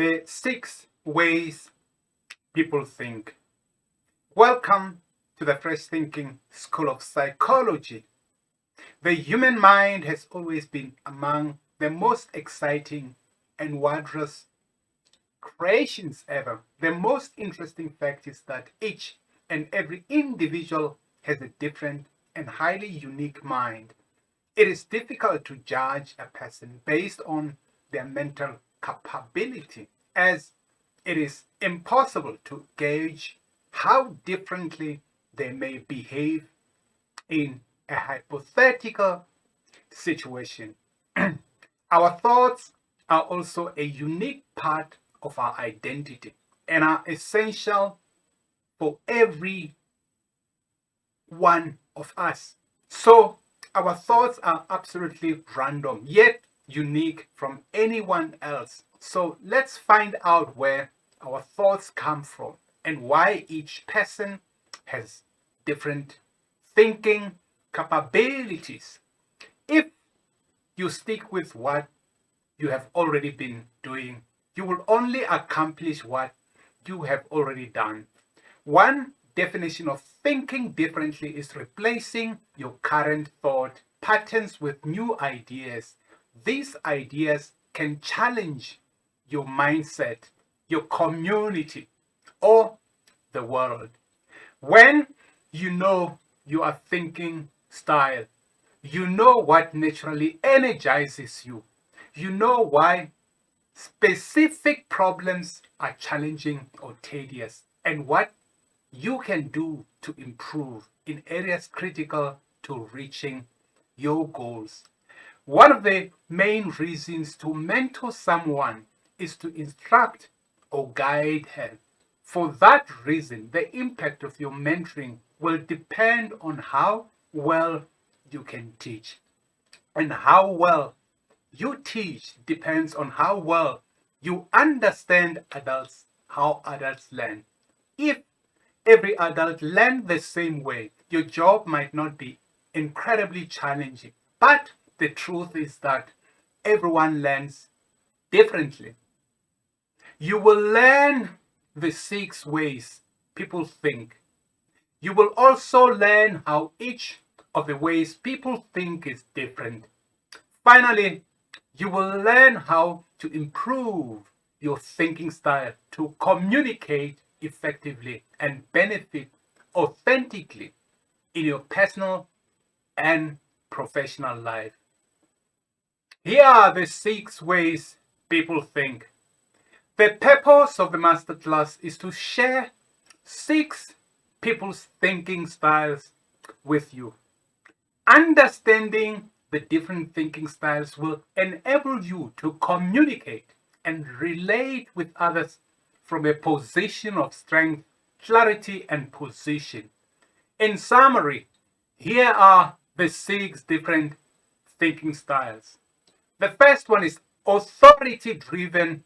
the 6 ways people think. Welcome to the Fresh Thinking School of Psychology. The human mind has always been among the most exciting and wondrous creations ever. The most interesting fact is that each and every individual has a different and highly unique mind. It is difficult to judge a person based on their mental capability, as it is impossible to gauge how differently they may behave in a hypothetical situation. Our thoughts are also a unique part of our identity and are essential for every one of us. So, our thoughts are absolutely random, yet unique from anyone else. So, let's find out where our thoughts come from and why each person has different thinking capabilities. If you stick with what you have already been doing, you will only accomplish what you have already done. One definition of thinking differently is replacing your current thought patterns with new ideas. These ideas can challenge your mindset, your community, or the world. When you know your thinking style, you know what naturally energizes you. You know why specific problems are challenging or tedious, and what you can do to improve in areas critical to reaching your goals. One of the main reasons to mentor someone is to instruct or guide her. For that reason, the impact of your mentoring will depend on how well you can teach. And how well you teach depends on how well you understand adults, how adults learn. If every adult learned the same way, your job might not be incredibly challenging. But the truth is that everyone learns differently. You will learn the 6 ways people think. You will also learn how each of the ways people think is different. Finally, you will learn how to improve your thinking style to communicate effectively and benefit authentically in your personal and professional life. Here are the 6 ways people think. The purpose of the masterclass is to share 6 people's thinking styles with you. Understanding the different thinking styles will enable you to communicate and relate with others from a position of strength, clarity, and position. In summary, here are the 6 different thinking styles. The first one is authority-driven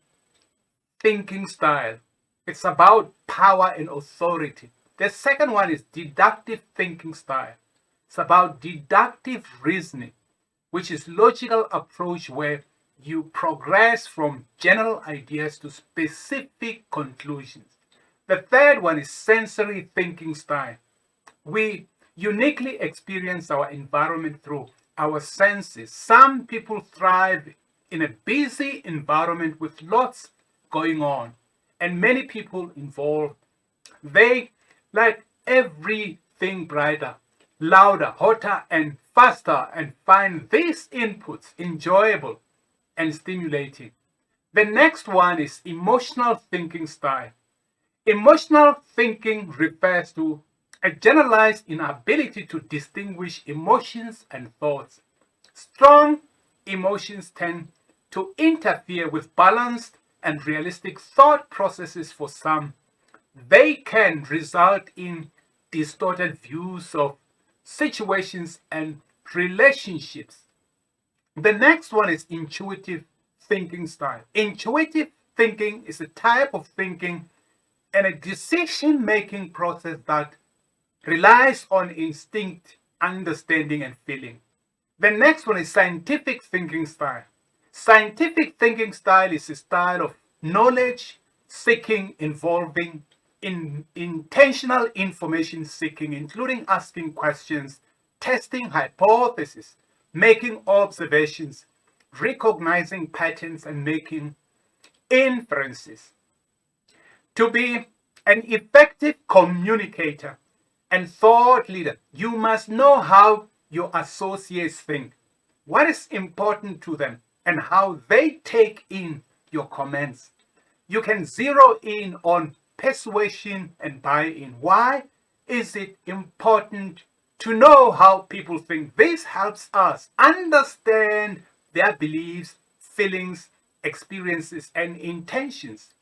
thinking style. It's about power and authority. The second one is deductive thinking style. It's about deductive reasoning, which is logical approach where you progress from general ideas to specific conclusions. The third one is sensory thinking style. We uniquely experience our environment through our senses. Some people thrive in a busy environment with lots going on, and many people involved. They like everything brighter, louder, hotter, and faster, and find these inputs enjoyable and stimulating. The next one is emotional thinking style. Emotional thinking refers to a generalized inability to distinguish emotions and thoughts. Strong emotions tend to interfere with balanced and realistic thought processes for some. They can result in distorted views of situations and relationships. The next one is intuitive thinking style. Intuitive thinking is a type of thinking and a decision-making process that relies on instinct, understanding, and feeling. The next one is scientific thinking style. Scientific thinking style is a style of knowledge seeking involving intentional information seeking, including asking questions, testing hypotheses, making observations, recognizing patterns, and making inferences. To be an effective communicator and thought leader, you must know how your associates think, what is important to them, and how they take in your comments. You can zero in on persuasion and buy-in. Why is it important to know how people think? This helps us understand their beliefs, feelings, experiences, and intentions.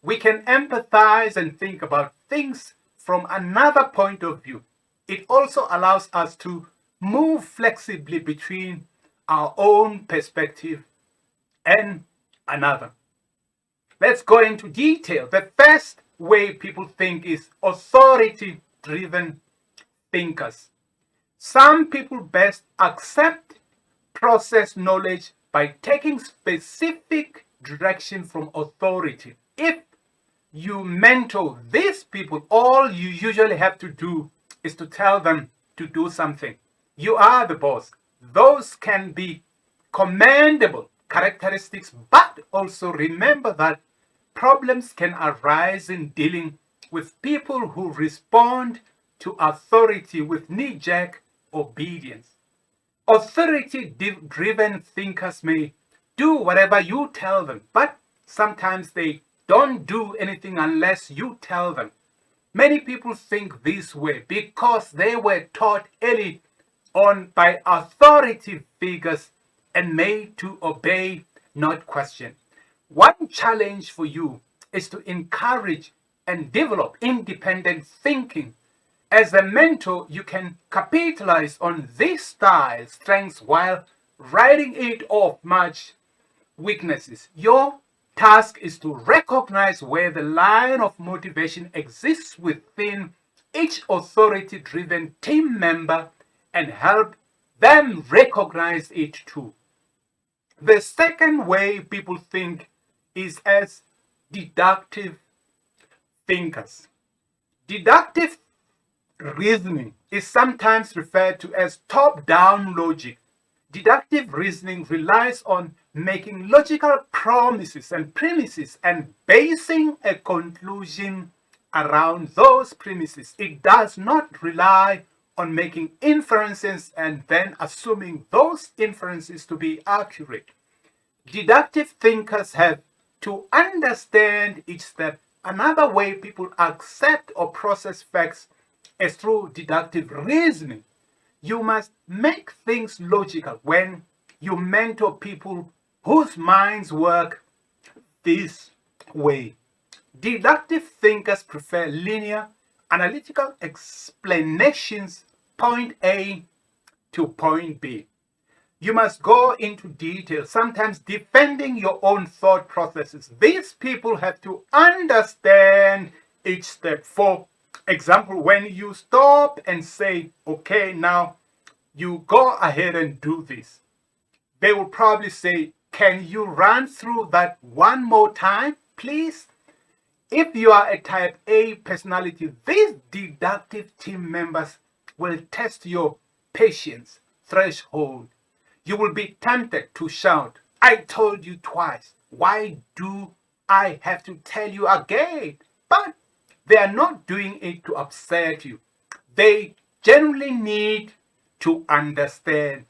We can empathize and think about things from another point of view. It also allows us to move flexibly between our own perspective and another. Let's go into detail. The first way people think is authority-driven thinkers. Some people best accept process knowledge by taking specific direction from authority. If you mentor these people, all you usually have to do is to tell them to do something. You are the boss. Those can be commendable characteristics, but also remember that problems can arise in dealing with people who respond to authority with knee-jerk obedience. Authority-driven thinkers may do whatever you tell them, but sometimes they don't do anything unless you tell them. Many people think this way because they were taught early on by authority figures and made to obey, not question. One challenge for you is to encourage and develop independent thinking. As a mentor, you can capitalize on this style strengths while writing it off much weaknesses. Your task is to recognize where the line of motivation exists within each authority-driven team member and help them recognize it too. The second way people think is as deductive thinkers. Deductive reasoning is sometimes referred to as top-down logic. Deductive reasoning relies on making logical promises and premises and basing a conclusion around those premises. It does not rely on making inferences and then assuming those inferences to be accurate. Deductive thinkers have to understand each step. Another way people accept or process facts is through deductive reasoning. You must make things logical when you mentor people whose minds work this way. Deductive thinkers prefer linear, analytical explanations, point A to point B. You must go into detail, sometimes defending your own thought processes. These people have to understand each step. For example, when you stop and say, okay, now you go ahead and do this, they will probably say, can you run through that one more time, please? If you are a type A personality, these deductive team members will test your patience threshold. You will be tempted to shout, I told you twice. Why do I have to tell you again? But they are not doing it to upset you. They genuinely need to understand.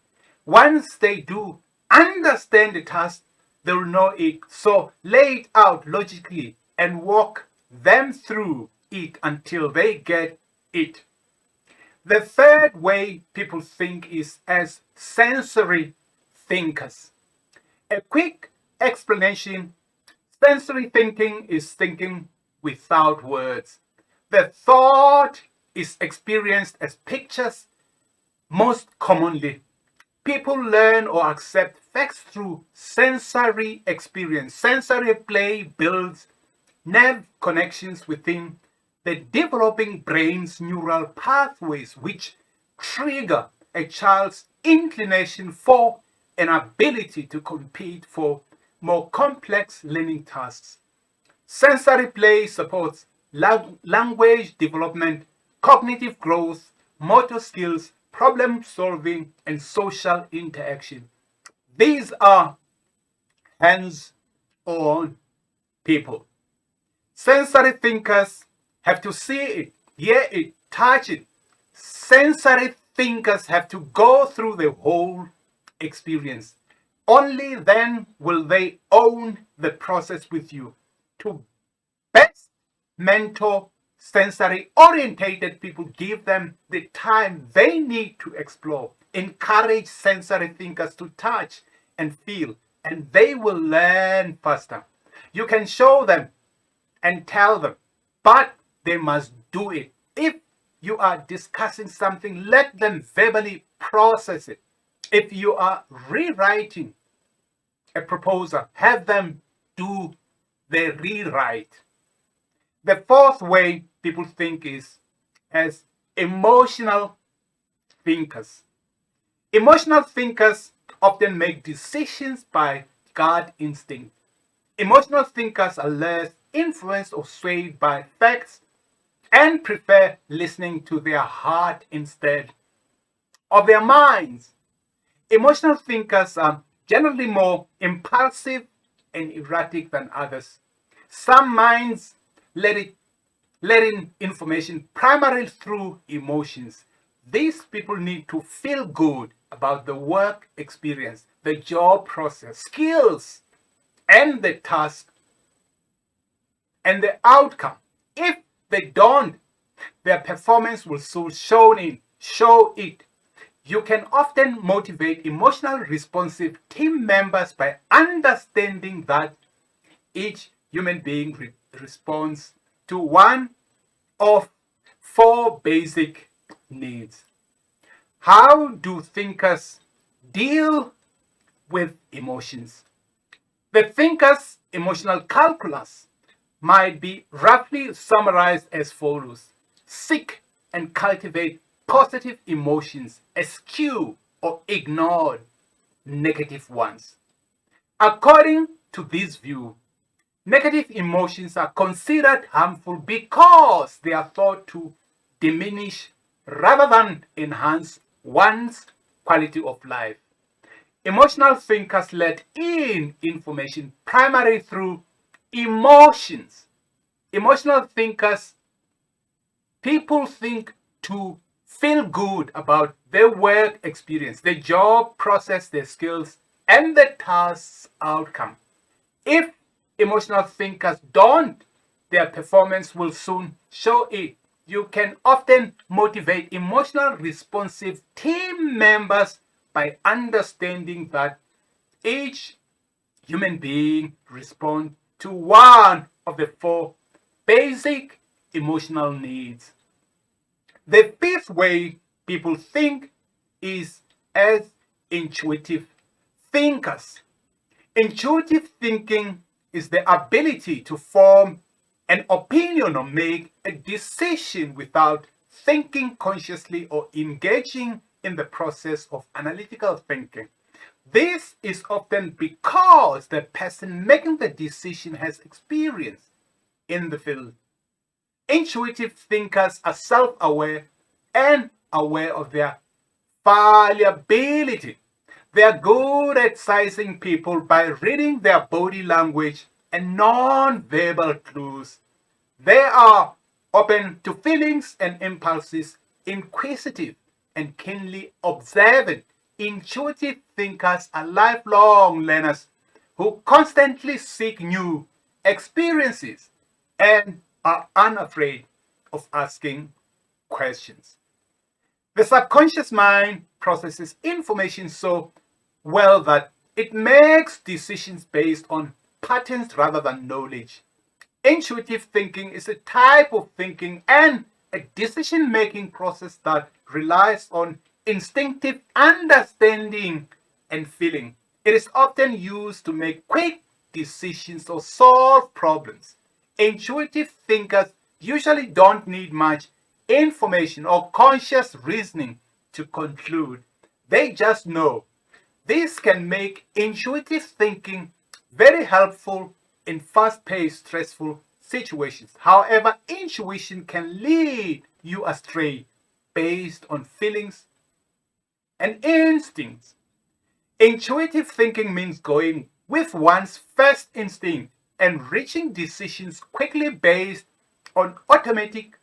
Once they do understand the task, they will know it. So lay it out logically and walk them through it until they get it. The third way people think is as sensory thinkers. A quick explanation: sensory thinking is thinking without words. The thought is experienced as pictures. Most commonly, people learn or accept facts through sensory experience. Sensory play builds nerve connections within the developing brain's neural pathways, which trigger a child's inclination for an ability to compete for more complex learning tasks. Sensory play supports language development, cognitive growth, motor skills, problem solving, and social interaction. These are hands-on people. Sensory thinkers have to see it, hear it, touch it. Sensory thinkers have to go through the whole experience. Only then will they own the process with you. To best mentor sensory orientated people, give them the time they need to explore. Encourage sensory thinkers to touch and feel, and they will learn faster. You can show them and tell them, but they must do it. If you are discussing something, let them verbally process it. If you are rewriting a proposal, have them do the rewrite. The fourth way people think is as emotional thinkers. Emotional thinkers often make decisions by gut instinct. Emotional thinkers are less influenced or swayed by facts and prefer listening to their heart instead of their minds. Emotional thinkers are generally more impulsive and erratic than others. Some minds let in information primarily through emotions. These people need to feel good about the work experience, the job process, skills, and the task and the outcome. If they don't, their performance will soon show it. You can often motivate emotional responsive team members by understanding that each human being responds to one of four basic needs. How do thinkers deal with emotions? The thinker's emotional calculus might be roughly summarized as follows. Seek and cultivate positive emotions, eschew or ignore negative ones. According to this view, negative emotions are considered harmful because they are thought to diminish rather than enhance one's quality of life. Emotional thinkers let in information primarily through emotions. Emotional thinkers, people think to feel good about their work experience, their job process, their skills, and the task's outcome. If emotional thinkers don't, their performance will soon show it. You can often motivate emotional responsive team members by understanding that each human being responds to one of the four basic emotional needs. The fifth way people think is as intuitive thinkers. Intuitive thinking is the ability to form an opinion or make a decision without thinking consciously or engaging in the process of analytical thinking. This is often because the person making the decision has experience in the field. Intuitive thinkers are self-aware and aware of their fallibility. They are good at sizing people by reading their body language and non-verbal clues. They are open to feelings and impulses, inquisitive and keenly observant. Intuitive thinkers are lifelong learners who constantly seek new experiences and are unafraid of asking questions. The subconscious mind processes information so well that it makes decisions based on patterns rather than knowledge. Intuitive thinking is a type of thinking and a decision-making process that relies on instinctive understanding and feeling. It is often used to make quick decisions or solve problems. Intuitive thinkers usually don't need much information or conscious reasoning to conclude. They just know. This can make intuitive thinking very helpful in fast-paced, stressful situations. However, intuition can lead you astray based on feelings and instincts. Intuitive thinking means going with one's first instinct and reaching decisions quickly based on automatic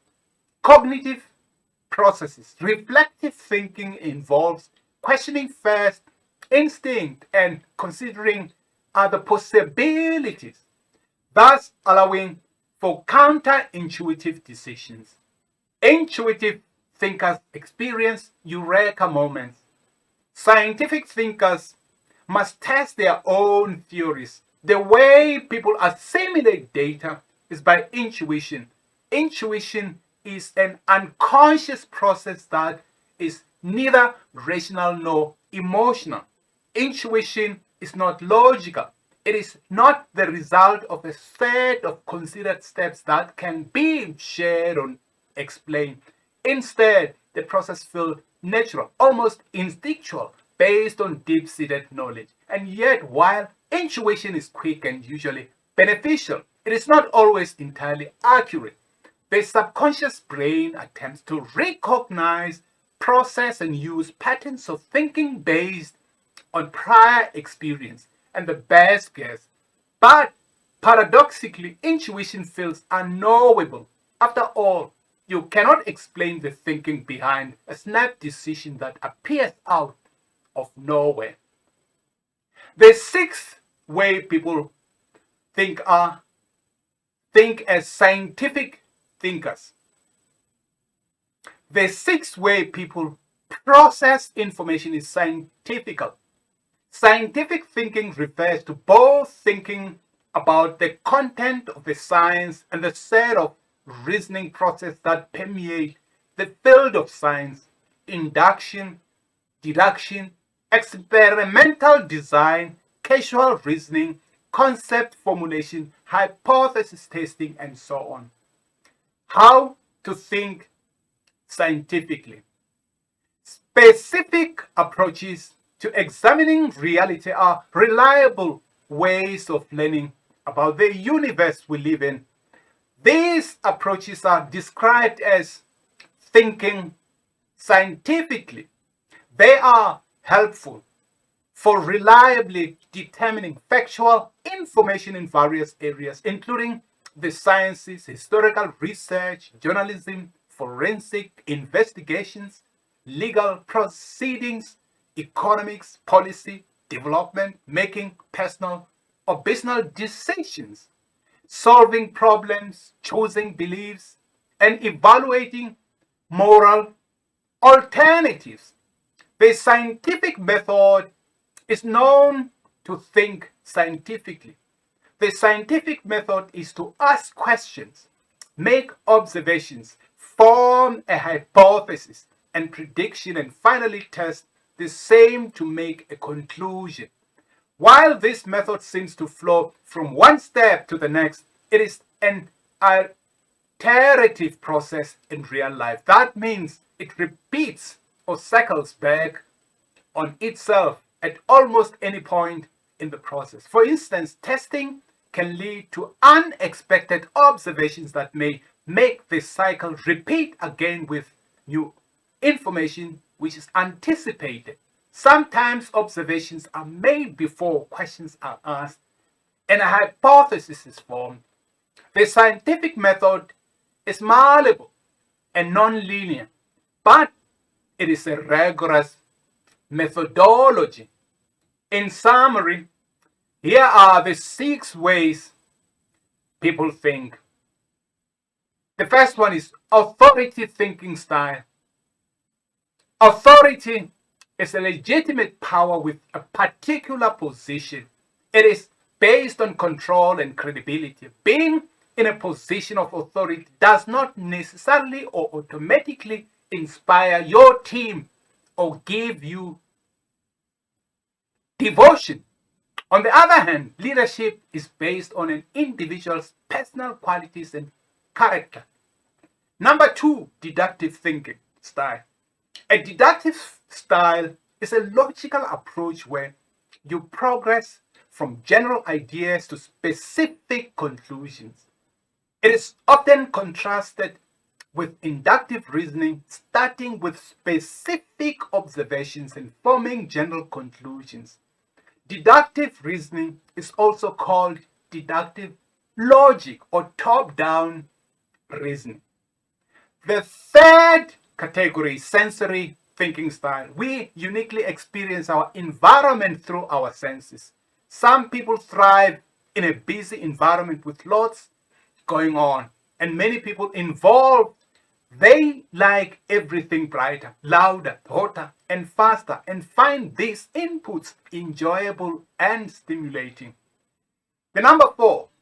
cognitive processes. Reflective thinking involves questioning first instinct and considering other possibilities, thus allowing for counterintuitive decisions. Intuitive thinkers experience eureka moments. Scientific thinkers must test their own theories. The way people assimilate data is by intuition. Intuition is an unconscious process that is neither rational nor emotional. Intuition is not logical. It is not the result of a set of considered steps that can be shared or explained. Instead, the process feels natural, almost instinctual, based on deep-seated knowledge. And yet, while intuition is quick and usually beneficial, it is not always entirely accurate. The subconscious brain attempts to recognize, process, and use patterns of thinking based on prior experience and the best guess. But paradoxically, intuition feels unknowable. After all, you cannot explain the thinking behind a snap decision that appears out of nowhere. The sixth way people think as scientific thinkers. The sixth way people process information is scientific. Scientific thinking refers to both thinking about the content of the science and the set of reasoning process that permeate the field of science: induction, deduction, experimental design, causal reasoning, concept formulation, hypothesis testing, and so on. How to think scientifically. Specific approaches to examining reality are reliable ways of learning about the universe we live in. These approaches are described as thinking scientifically. They are helpful for reliably determining factual information in various areas, including the sciences, historical research, journalism, forensic investigations, legal proceedings, economics, policy, development, making personal or business decisions, solving problems, choosing beliefs, and evaluating moral alternatives. The scientific method is known to think scientifically. The scientific method is to ask questions, make observations, form a hypothesis and prediction, and finally test the same to make a conclusion. While this method seems to flow from one step to the next, it is an iterative process in real life. That means it repeats or cycles back on itself at almost any point in the process. For instance, testing can lead to unexpected observations that may make the cycle repeat again with new information which is anticipated. Sometimes observations are made before questions are asked and a hypothesis is formed. The scientific method is malleable and non-linear, but it is a rigorous methodology. In summary, here are the 6 ways people think. The first one is authority thinking style. Authority is a legitimate power with a particular position. It is based on control and credibility. Being in a position of authority does not necessarily or automatically inspire your team or give you devotion. On the other hand, leadership is based on an individual's personal qualities and character. Number 2, deductive thinking style. A deductive style is a logical approach where you progress from general ideas to specific conclusions. It is often contrasted with inductive reasoning, starting with specific observations and forming general conclusions. Deductive reasoning is also called deductive logic or top-down reasoning. The third category is sensory thinking style. We uniquely experience our environment through our senses. Some people thrive in a busy environment with lots going on, and many people involved, they like everything brighter, louder, hotter, and faster, and find these inputs enjoyable and stimulating. The number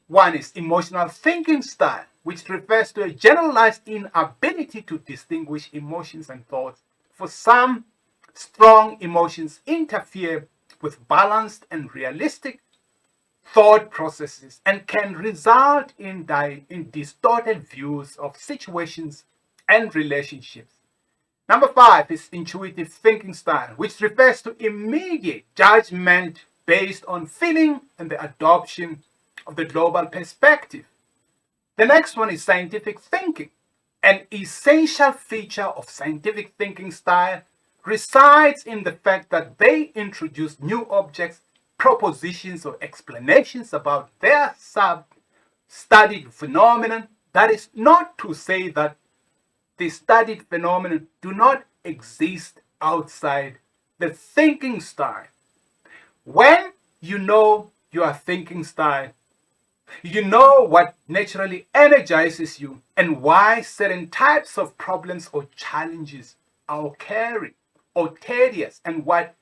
1 is emotional thinking style, which refers to a generalized inability to distinguish emotions and thoughts. For some, strong emotions interfere with balanced and realistic thought processes and can result in distorted views of situations and relationships. Number 5 is intuitive thinking style, which refers to immediate judgment based on feeling and the adoption of the global perspective. The next one is scientific thinking. An essential feature of scientific thinking style resides in the fact that they introduce new objects, propositions, or explanations about their studied phenomenon. That is not to say that the studied phenomenon do not exist outside the thinking style. When you know your thinking style, you know what naturally energizes you and why certain types of problems or challenges are occurring or tedious, and what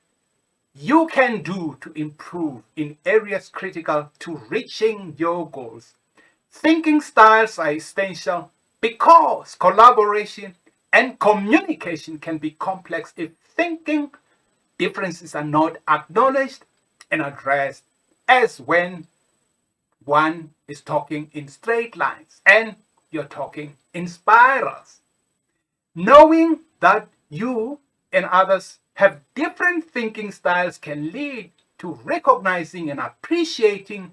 you can do to improve in areas critical to reaching your goals. Thinking styles are essential because collaboration and communication can be complex if thinking differences are not acknowledged and addressed, as when one is talking in straight lines and you're talking in spirals. Knowing that you and others have different thinking styles can lead to recognizing and appreciating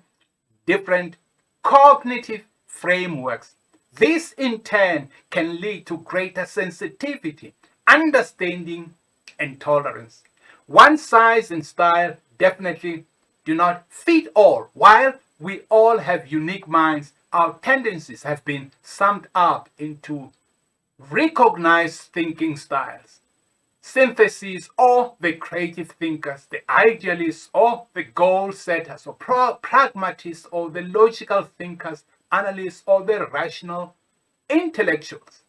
different cognitive frameworks. This in turn can lead to greater sensitivity, understanding, and tolerance. One size and style definitely do not fit all. While we all have unique minds, our tendencies have been summed up into recognized thinking styles. Synthesis, or the creative thinkers, the idealists, or the goal setters, or pragmatists, or the logical thinkers, analysts, or the rational intellectuals.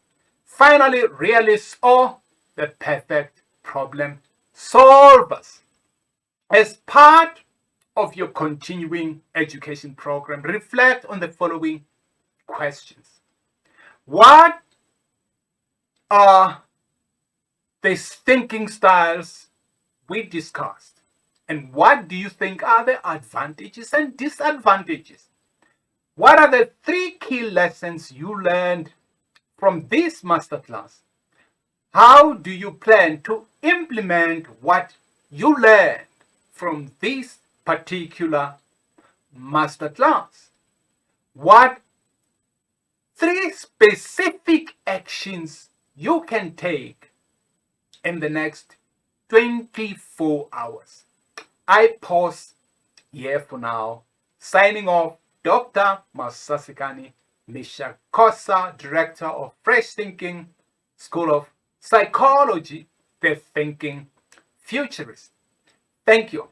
Finally, realists, or the perfect problem solvers. As part of your continuing education program, reflect on the following questions. What are these thinking styles we discussed? And what do you think are the advantages and disadvantages? What are the 3 key lessons you learned from this masterclass? How do you plan to implement what you learned from this particular masterclass? What 3 specific actions you can take in the next 24 hours? I pause here for now. Signing off, Dr. Masasikani Meshack, Director of Fresh Thinking, School of Psychology, the Thinking Futurist. Thank you.